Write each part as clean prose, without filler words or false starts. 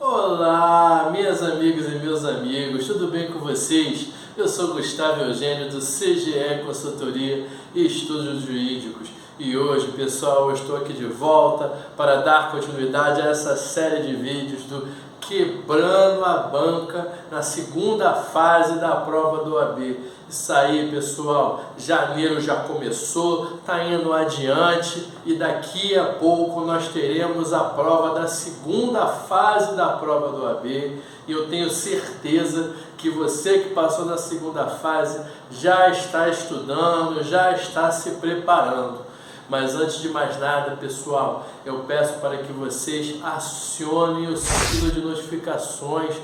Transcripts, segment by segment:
Olá, minhas amigas e meus amigos, tudo bem com vocês? Eu sou Gustavo Eugênio do CGE Consultoria e Estudos Jurídicos e hoje, pessoal, eu estou aqui de volta para dar continuidade a essa série de vídeos do Quebrando a Banca na segunda fase da prova do OAB. Isso aí, pessoal, janeiro já começou, está indo adiante e daqui a pouco nós teremos a prova da segunda fase da prova do OAB e eu tenho certeza que você que passou na segunda fase já está estudando, já está se preparando. Mas antes de mais nada, pessoal, eu peço para que vocês acionem o sino de notificações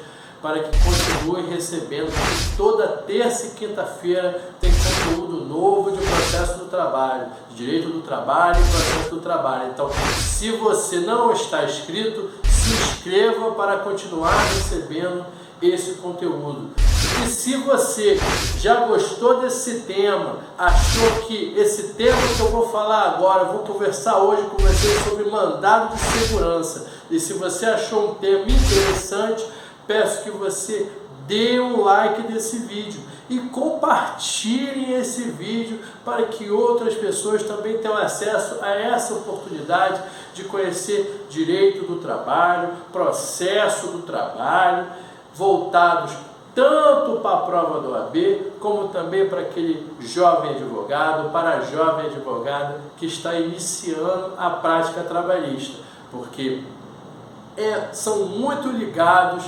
para que continuem recebendo, porque toda terça e quinta-feira tem conteúdo novo de processo do trabalho, de direito do trabalho e processo do trabalho. Então, se você não está inscrito, se inscreva para continuar recebendo esse conteúdo. E se você já gostou desse tema, achou que esse tema que eu vou falar agora, eu vou conversar hoje com você sobre mandado de segurança, e se você achou um tema interessante, peço que você dê um like desse vídeo e compartilhem esse vídeo para que outras pessoas também tenham acesso a essa oportunidade de conhecer direito do trabalho, processo do trabalho, voltados tanto para a prova do OAB, como também para aquele jovem advogado, para a jovem advogada que está iniciando a prática trabalhista, porque são muito ligados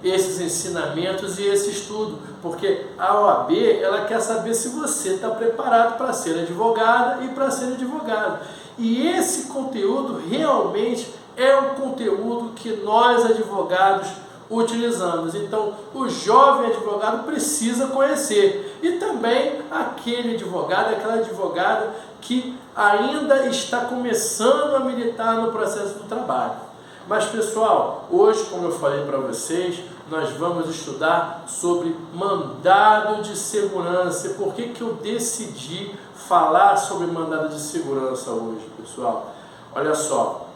esses ensinamentos e esse estudo, porque a OAB ela quer saber se você está preparado para ser advogada e para ser advogado. E esse conteúdo realmente é um conteúdo que nós advogados utilizamos. Então, o jovem advogado precisa conhecer. E também aquele advogado, aquela advogada que ainda está começando a militar no processo do trabalho. Mas, pessoal, hoje, como eu falei para vocês, nós vamos estudar sobre mandado de segurança. E por que eu decidi falar sobre mandado de segurança hoje, pessoal? Olha só.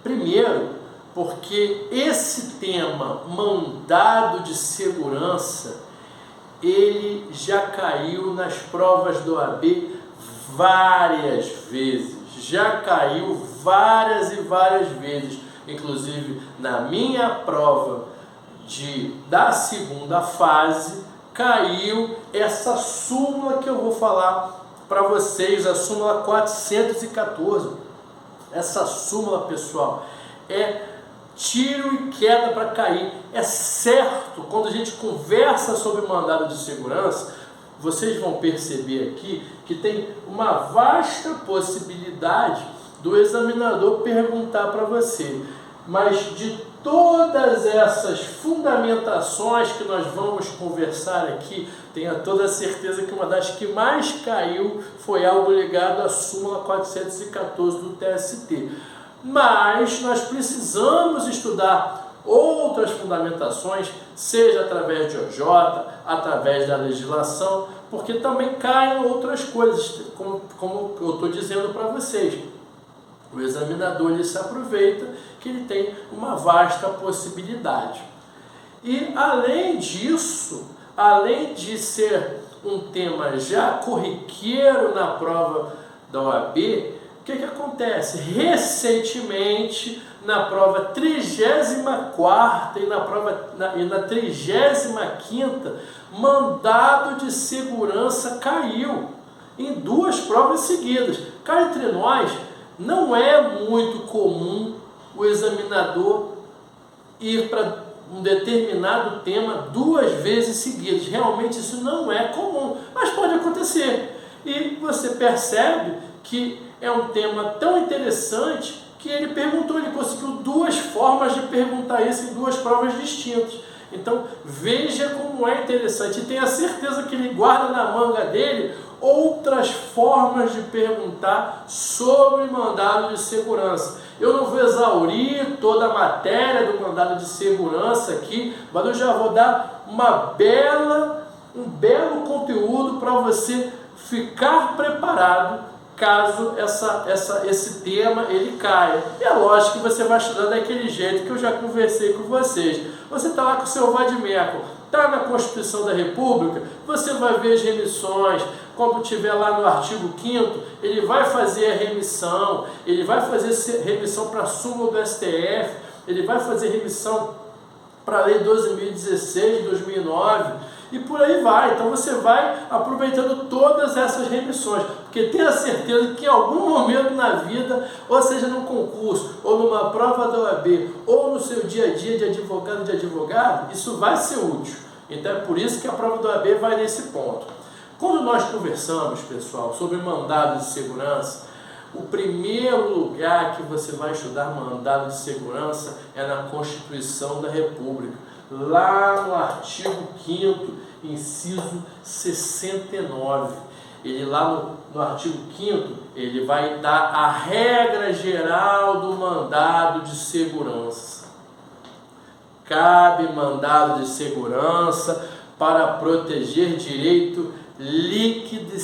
Primeiro, porque esse tema, mandado de segurança, ele já caiu nas provas do OAB várias vezes. Já caiu várias e várias vezes. Inclusive, na minha prova da segunda fase, caiu essa súmula que eu vou falar para vocês, a súmula 414. Essa súmula, pessoal, é tiro e queda para cair. É certo, quando a gente conversa sobre mandado de segurança, vocês vão perceber aqui que tem uma vasta possibilidade do examinador perguntar para você, mas de todas essas fundamentações que nós vamos conversar aqui, tenha toda a certeza que uma das que mais caiu foi algo ligado à súmula 414 do TST. Mas nós precisamos estudar outras fundamentações, seja através de OJ, através da legislação, porque também caem outras coisas, como eu estou dizendo para vocês. O examinador ele se aproveita que ele tem uma vasta possibilidade. E além disso, além de ser um tema já corriqueiro na prova da OAB, o que acontece? Recentemente, na prova 34ª e na 35ª, mandado de segurança caiu em duas provas seguidas. Cá entre nós, não é muito comum o examinador ir para um determinado tema duas vezes seguidas. Realmente isso não é comum, mas pode acontecer. E você percebe que é um tema tão interessante que ele conseguiu duas formas de perguntar isso em duas provas distintas. Então veja como é interessante e tenha certeza que ele guarda na manga dele outras formas de perguntar sobre mandado de segurança. Eu não vou exaurir toda a matéria do mandado de segurança aqui, mas eu já vou dar um belo conteúdo para você ficar preparado caso esse tema ele caia. E é lógico que você vai estudar daquele jeito que eu já conversei com vocês. Você está lá com o seu vade-mecum, está na Constituição da República, você vai ver as remissões. Quando estiver lá no artigo 5º, ele vai fazer a remissão, ele vai fazer remissão para a súmula do STF, ele vai fazer remissão para a Lei 12.016 de 2009, e por aí vai. Então você vai aproveitando todas essas remissões, porque tenha certeza que em algum momento na vida, ou seja num concurso, ou numa prova da OAB, ou no seu dia a dia de advogado, isso vai ser útil. Então é por isso que a prova da OAB vai nesse ponto. Quando nós conversamos, pessoal, sobre mandado de segurança, o primeiro lugar que você vai estudar mandado de segurança é na Constituição da República, lá no artigo 5º, inciso 69. Ele lá no artigo 5º, ele vai dar a regra geral do mandado de segurança. Cabe mandado de segurança para proteger direito líquido e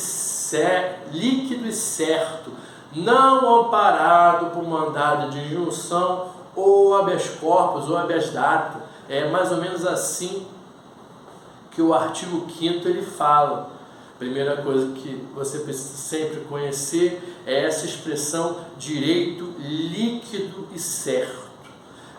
certo, não amparado por mandado de injunção ou habeas corpus ou habeas data. É mais ou menos assim que o artigo 5º ele fala. Primeira coisa que você precisa sempre conhecer é essa expressão direito líquido e certo.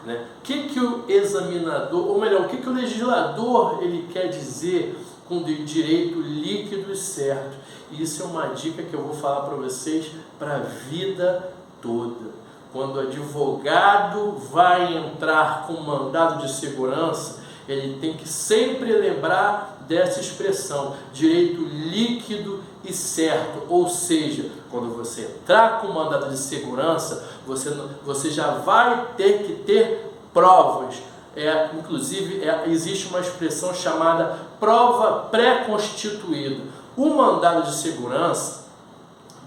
Né? O que o examinador, ou melhor, o que o legislador ele quer dizer com direito líquido e certo? Isso é uma dica que eu vou falar para vocês para a vida toda. Quando o advogado vai entrar com mandado de segurança, ele tem que sempre lembrar dessa expressão, direito líquido e certo. Ou seja, quando você entrar com mandado de segurança, você já vai ter que ter provas. Inclusive, existe uma expressão chamada prova pré-constituída. O mandado de segurança,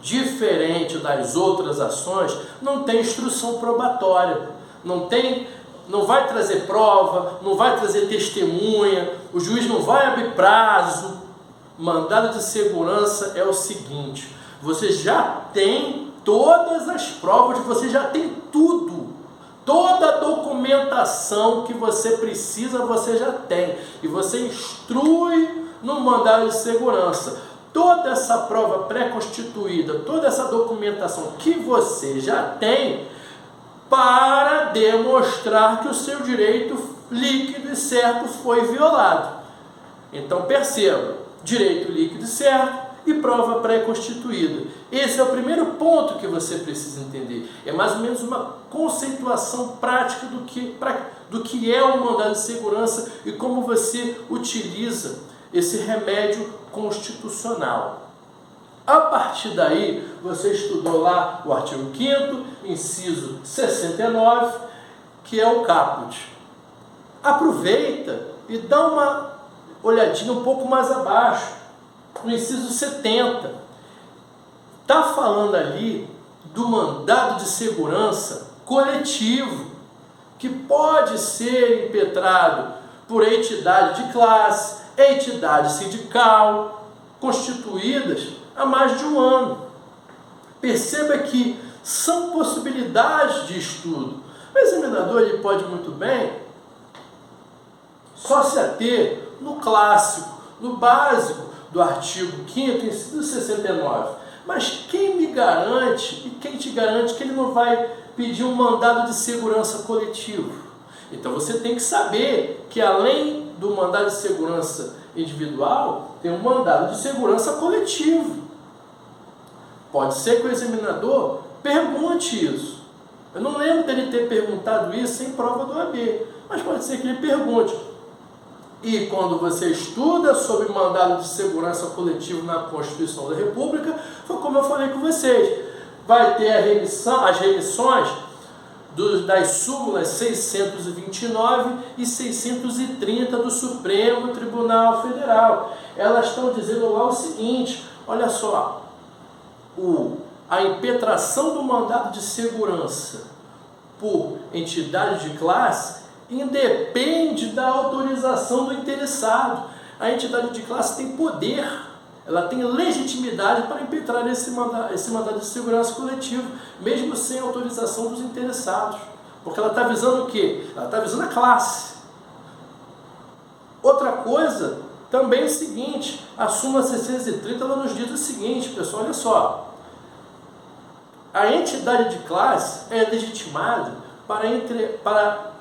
diferente das outras ações, não tem instrução probatória, não vai trazer prova, não vai trazer testemunha, o juiz não vai abrir prazo. Mandado de segurança é o seguinte: você já tem todas as provas, você já tem tudo. Toda a documentação que você precisa, você já tem. E você instrui no mandado de segurança. Toda essa prova pré-constituída, toda essa documentação que você já tem, para demonstrar que o seu direito líquido e certo foi violado. Então perceba, direito líquido e certo e prova pré-constituída. Esse é o primeiro ponto que você precisa entender. É mais ou menos uma conceituação prática do que é o mandado de segurança e como você utiliza esse remédio constitucional. A partir daí, você estudou lá o artigo 5º, inciso 69, que é o caput. Aproveita e dá uma olhadinha um pouco mais abaixo, no inciso 70. Está falando ali do mandado de segurança coletivo, que pode ser impetrado por entidade de classe, entidade sindical, constituídas há mais de um ano. Perceba que são possibilidades de estudo. O examinador ele pode muito bem só se ater no clássico, no básico do artigo 5º, inciso 69. Mas quem me garante e quem te garante que ele não vai pedir um mandado de segurança coletivo? Então você tem que saber que além do mandado de segurança individual, tem um mandado de segurança coletivo. Pode ser que o examinador pergunte isso. Eu não lembro dele ter perguntado isso em prova do OAB, mas pode ser que ele pergunte. E quando você estuda sobre mandado de segurança coletivo na Constituição da República, foi como eu falei com vocês, vai ter as remissões das súmulas 629 e 630 do Supremo Tribunal Federal. Elas estão dizendo lá o seguinte: olha só, a impetração do mandado de segurança por entidade de classe independe da autorização do interessado. A entidade de classe tem poder ela tem legitimidade para impetrar esse mandado de segurança coletivo, mesmo sem autorização dos interessados. Porque ela está visando o quê? Ela está visando a classe. Outra coisa também é o seguinte, a súmula 630 ela nos diz o seguinte, pessoal, olha só. A entidade de classe é legitimada para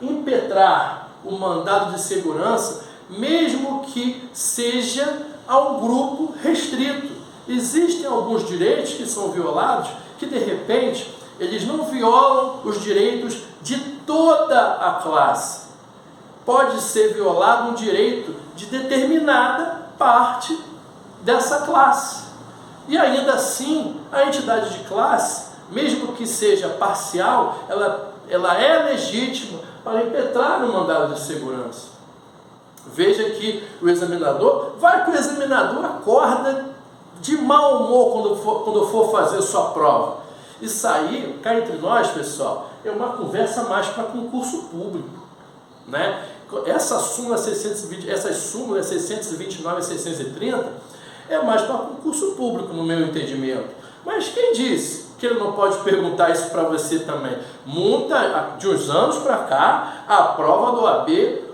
impetrar o mandado de segurança, mesmo que seja a um grupo restrito. Existem alguns direitos que são violados, que de repente eles não violam os direitos de toda a classe. Pode ser violado um direito de determinada parte dessa classe. E ainda assim, a entidade de classe, mesmo que seja parcial, ela é legítima para impetrar o mandado de segurança. Veja que o examinador, vai que o examinador acorda de mau humor quando for fazer sua prova. Isso aí, cá entre nós, pessoal, é uma conversa mais para concurso público, né? Essas súmulas 629 e 630 é mais para concurso público, no meu entendimento. Mas quem disse que ele não pode perguntar isso para você também? De uns anos para cá, a prova do OAB,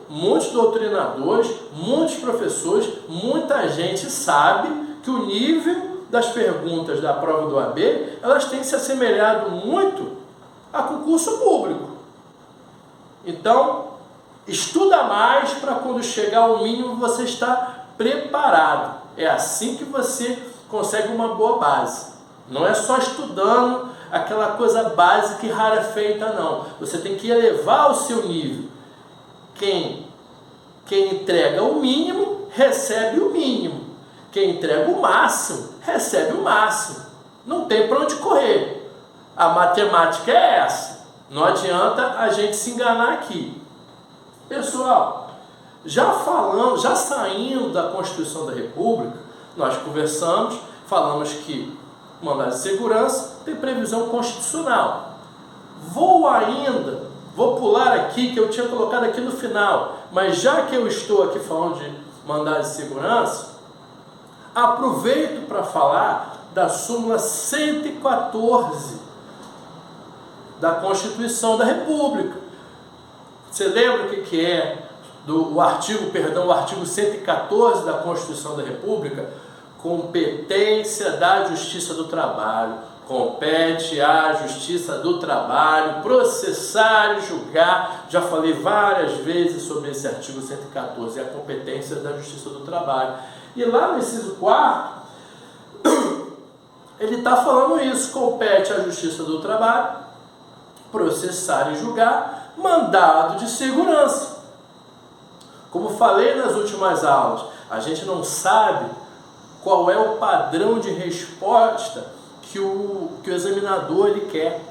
muitos doutrinadores, muitos professores, muita gente sabe que o nível das perguntas da prova do OAB, elas têm se assemelhado muito a concurso público. Então, estuda mais para quando chegar ao mínimo você estar preparado. É assim que você consegue uma boa base. Não é só estudando aquela coisa básica e rarefeita, não. Você tem que elevar o seu nível. Quem entrega o mínimo, recebe o mínimo. Quem entrega o máximo, recebe o máximo. Não tem para onde correr. A matemática é essa. Não adianta a gente se enganar aqui. Pessoal, já saindo da Constituição da República, nós falamos que o mandado de segurança tem previsão constitucional. Vou pular aqui, que eu tinha colocado aqui no final, mas já que eu estou aqui falando de mandado de segurança, aproveito para falar da súmula 114 da Constituição da República. Você lembra o que é o artigo 114 da Constituição da República? Competência da Justiça do Trabalho. Compete à Justiça do Trabalho processar e julgar. Já falei várias vezes sobre esse artigo 114, a competência da Justiça do Trabalho. E lá no inciso 4, ele está falando isso. Compete à Justiça do Trabalho processar e julgar mandado de segurança. Como falei nas últimas aulas, a gente não sabe qual é o padrão de resposta que o examinador ele quer.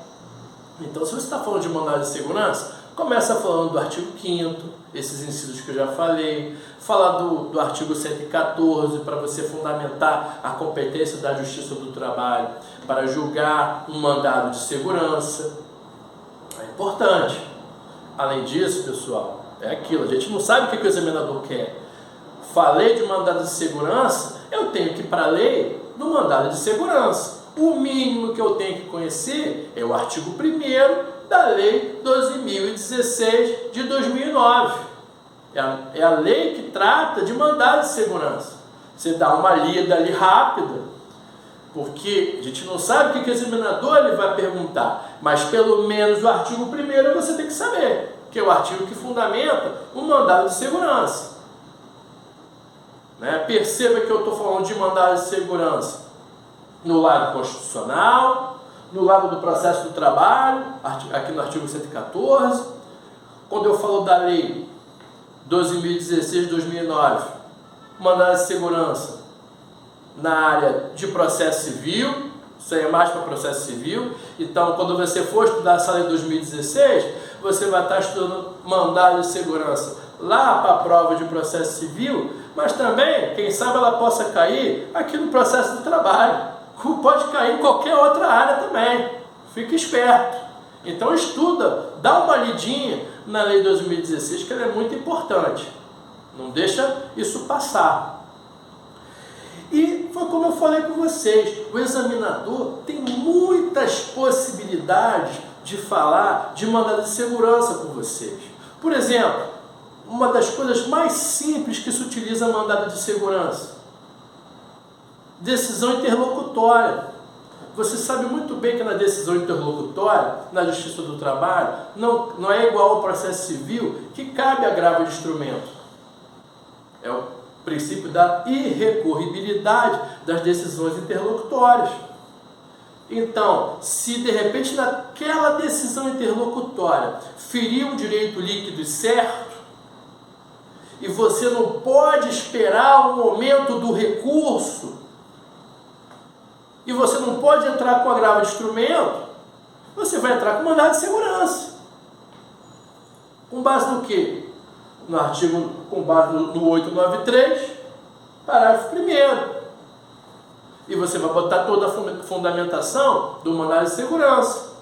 Então, se você está falando de mandado de segurança, começa falando do artigo 5º, esses incisos que eu já falei, falar do artigo 114 para você fundamentar a competência da Justiça do Trabalho para julgar um mandado de segurança. É importante. Além disso, pessoal, é aquilo, a gente não sabe o que o examinador quer. Falei de mandado de segurança, eu tenho que ir para a lei do mandado de segurança. O mínimo que eu tenho que conhecer é o artigo 1º da Lei 12.016 de 2009. É a lei que trata de mandado de segurança. Você dá uma lida ali rápida, porque a gente não sabe o que o examinador ele vai perguntar, mas pelo menos o artigo 1º você tem que saber, que é o artigo que fundamenta o mandado de segurança. Perceba que eu estou falando de mandado de segurança no lado constitucional, no lado do processo do trabalho, aqui no artigo 114, quando eu falo da lei 12.016 de 2009, mandado de segurança na área de processo civil, isso aí é mais para processo civil. Então, quando você for estudar essa lei 2016, você vai estar estudando mandado de segurança lá para a prova de processo civil, mas também, quem sabe ela possa cair aqui no processo do trabalho. Pode cair em qualquer outra área também. Fique esperto. Então estuda, dá uma lidinha na lei 2016, que ela é muito importante. Não deixa isso passar. E foi como eu falei com vocês, o examinador tem muitas possibilidades de falar de mandado de segurança com vocês. Por exemplo, uma das coisas mais simples que se utiliza mandado de segurança: decisão interlocutória. Você sabe muito bem que na decisão interlocutória, na Justiça do Trabalho, não é igual ao processo civil, que cabe agravo de instrumento. É o princípio da irrecorribilidade das decisões interlocutórias. Então, se de repente naquela decisão interlocutória ferir um direito líquido e certo, e você não pode esperar o momento do recurso, e você não pode entrar com agravo de instrumento, você vai entrar com mandado de segurança. Com base no quê? No artigo, com base no 893, parágrafo 1º. E você vai botar toda a fundamentação do mandado de segurança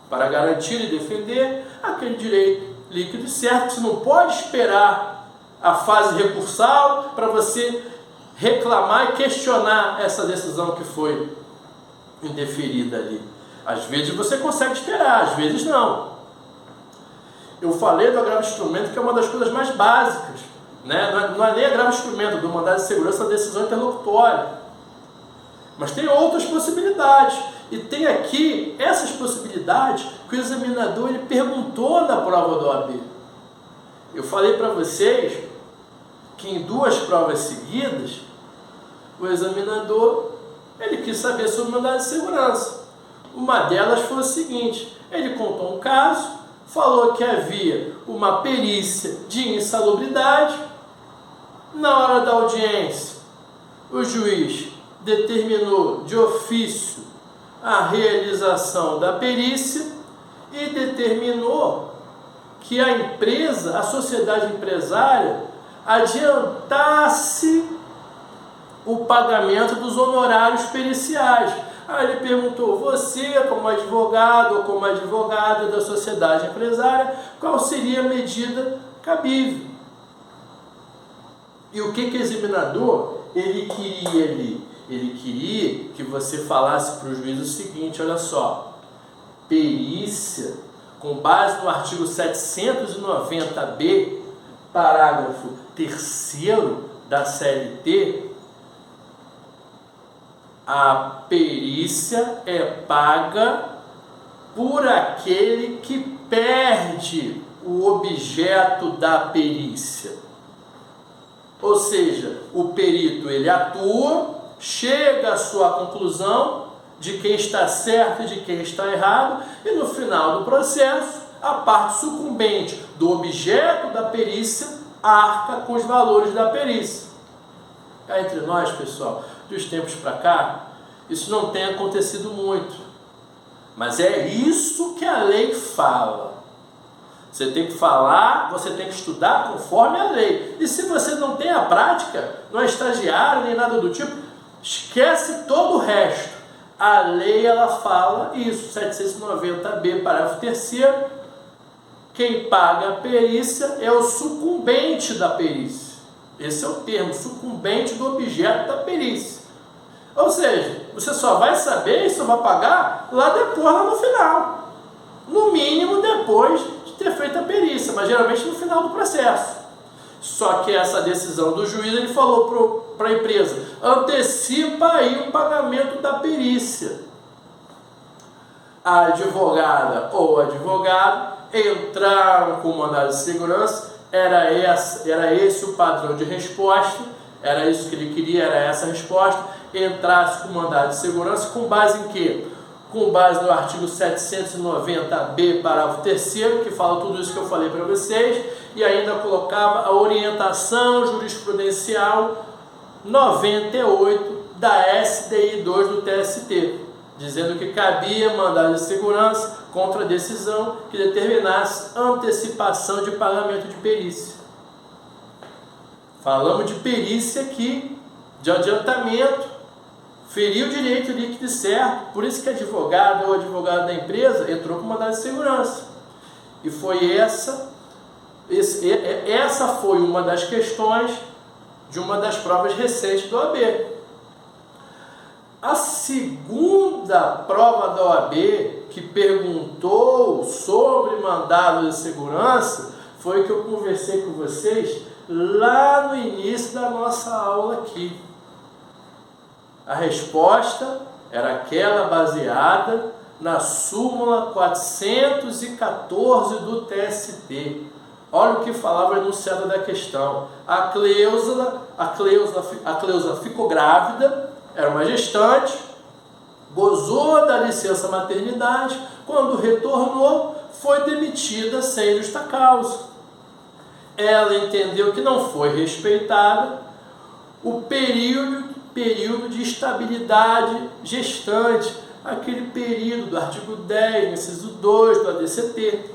para garantir e defender aquele direito líquido e certo. Você não pode esperar a fase recursal para você reclamar e questionar essa decisão que foi indeferida ali. Às vezes você consegue esperar, às vezes não. Eu falei do agravo de instrumento, que é uma das coisas mais básicas, né? Não é nem agravo de instrumento, do mandado de segurança da decisão interlocutória. Mas tem outras possibilidades. E tem aqui essas possibilidades que o examinador ele perguntou na prova do OAB. Eu falei para vocês que em 2 provas seguidas, o examinador ele quis saber sobre o mandado de segurança. Uma delas foi o seguinte: ele contou um caso, falou que havia uma perícia de insalubridade. Na hora da audiência, o juiz determinou de ofício a realização da perícia e determinou que a empresa, a sociedade empresária, adiantasse o pagamento dos honorários periciais. Aí ele perguntou: você, como advogado ou como advogada da sociedade empresária, qual seria a medida cabível? E o que o examinador ele queria ali? Ele queria que você falasse para o juiz o seguinte: olha só, perícia, com base no artigo 790b, parágrafo 3º da CLT, a perícia é paga por aquele que perde o objeto da perícia. Ou seja, o perito ele atua, chega à sua conclusão de quem está certo e de quem está errado, e no final do processo, a parte sucumbente do objeto da perícia arca com os valores da perícia. Cá entre nós, pessoal, dos tempos para cá, isso não tem acontecido muito. Mas é isso que a lei fala. Você tem que falar, você tem que estudar conforme a lei. E se você não tem a prática, não é estagiário nem nada do tipo, esquece todo o resto. A lei ela fala isso, 790b, parágrafo 3º, quem paga a perícia é o sucumbente da perícia. Esse é o termo, sucumbente do objeto da perícia. Ou seja, você só vai saber e só vai pagar lá depois, lá no final. No mínimo depois de ter feito a perícia, mas geralmente no final do processo. Só que essa decisão do juiz, ele falou para a empresa: antecipa aí o pagamento da perícia. A advogada ou o advogado entraram com o mandado de segurança, era esse o padrão de resposta, era isso que ele queria, era essa a resposta. Entrasse com o mandado de segurança com base em quê? Com base no artigo 790b, parágrafo 3º, que fala tudo isso que eu falei para vocês, e ainda colocava a orientação jurisprudencial 98 da SDI 2 do TST, dizendo que cabia mandado de segurança contra a decisão que determinasse antecipação de pagamento de perícia. Falamos de perícia aqui, de adiantamento, feriu o direito líquido e certo, por isso que advogado ou advogado da empresa entrou com mandado de segurança. E foi essa foi uma das questões de uma das provas recentes do OAB. A segunda prova da OAB que perguntou sobre mandado de segurança foi que eu conversei com vocês lá no início da nossa aula aqui. A resposta era aquela baseada na súmula 414 do TST. Olha o que falava o enunciado da questão. A Cleusa ficou grávida, era uma gestante, gozou da licença maternidade, quando retornou, foi demitida sem justa causa. Ela entendeu que não foi respeitada o período de estabilidade gestante, aquele período do artigo 10, inciso 2 do ADCT.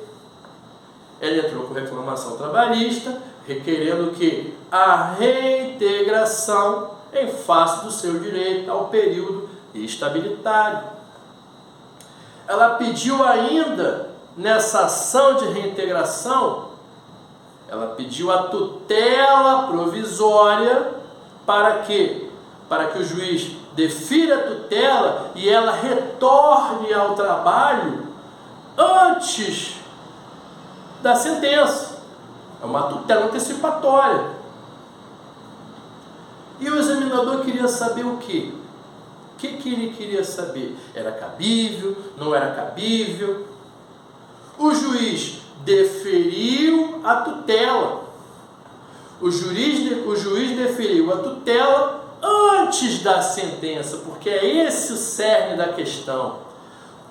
Ela entrou com reclamação trabalhista, requerendo que a reintegração em face do seu direito ao período estabilitário. Ela pediu ainda, nessa ação de reintegração, ela pediu a tutela provisória para que o juiz defira a tutela e ela retorne ao trabalho antes da sentença. É uma tutela antecipatória. E o examinador queria saber o quê? O que ele queria saber? Era cabível? Não era cabível? O juiz deferiu a tutela. O juiz deferiu a tutela antes da sentença, porque é esse o cerne da questão.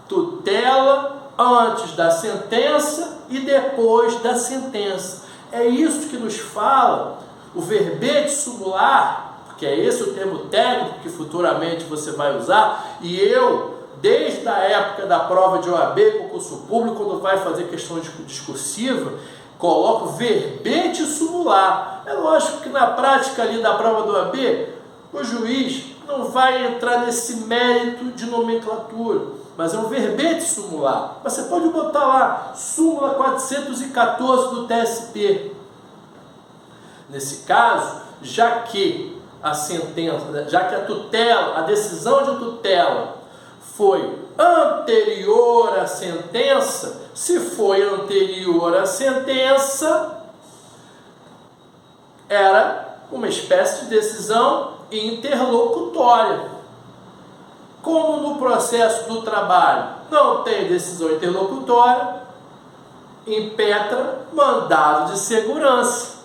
Tutela antes da sentença e depois da sentença. É isso que nos fala o verbete sumular, que é esse o termo técnico que futuramente você vai usar, e eu, desde a época da prova de OAB, concurso público, quando vai fazer questão discursiva, coloco verbete sumular. É lógico que na prática ali da prova do OAB, o juiz não vai entrar nesse mérito de nomenclatura, mas é um verbete sumular. Você pode botar lá, súmula 414 do TST. Nesse caso, já que a tutela, a decisão de tutela foi anterior à sentença, se foi anterior à sentença, era uma espécie de decisão interlocutória. Como no processo do trabalho não tem decisão interlocutória, impetra mandado de segurança,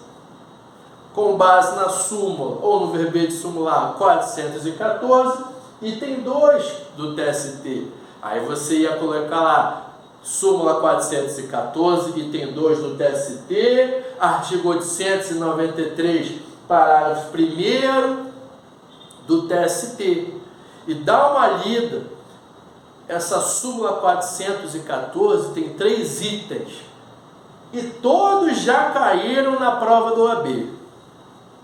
com base na súmula ou no verbete sumular 414, item 2 do TST. Aí você ia colocar lá, súmula 414, item 2 do TST, artigo 893, parágrafo 1º do TST. E dá uma lida. Essa súmula 414 tem 3 itens. E todos já caíram na prova do OAB.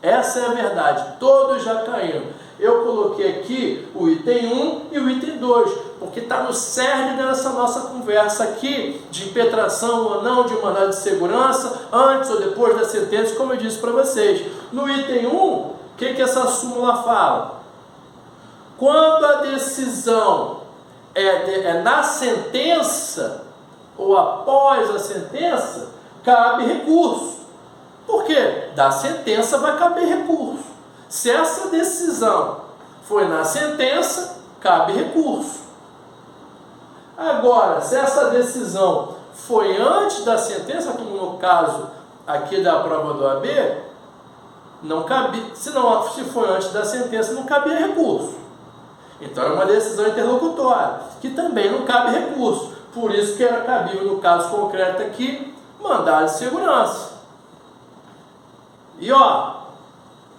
Essa é a verdade, todos já caíram. Eu coloquei aqui o item 1 e o item 2, porque está no cerne dessa nossa conversa aqui, de impetração ou não de mandado de segurança, antes ou depois da sentença, como eu disse para vocês. No item 1, o que essa súmula fala? Quando a decisão é na sentença, ou após a sentença, cabe recurso. Por quê? Da sentença vai caber recurso. Se essa decisão foi na sentença, cabe recurso. Agora, se essa decisão foi antes da sentença, como no caso aqui da prova do OAB, não cabe, se foi antes da sentença, não cabia recurso. Então é uma decisão interlocutória, que também não cabe recurso. Por isso que era cabível, no caso concreto aqui, mandado de segurança. E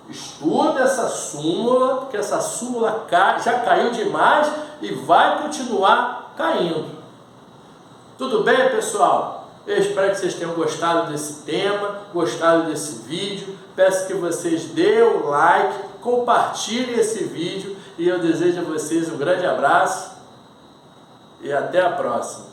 estuda essa súmula, porque essa súmula já caiu demais e vai continuar caindo. Tudo bem, pessoal? Eu espero que vocês tenham gostado desse tema, gostado desse vídeo. Peço que vocês dêem o like, compartilhem esse vídeo e eu desejo a vocês um grande abraço e até a próxima.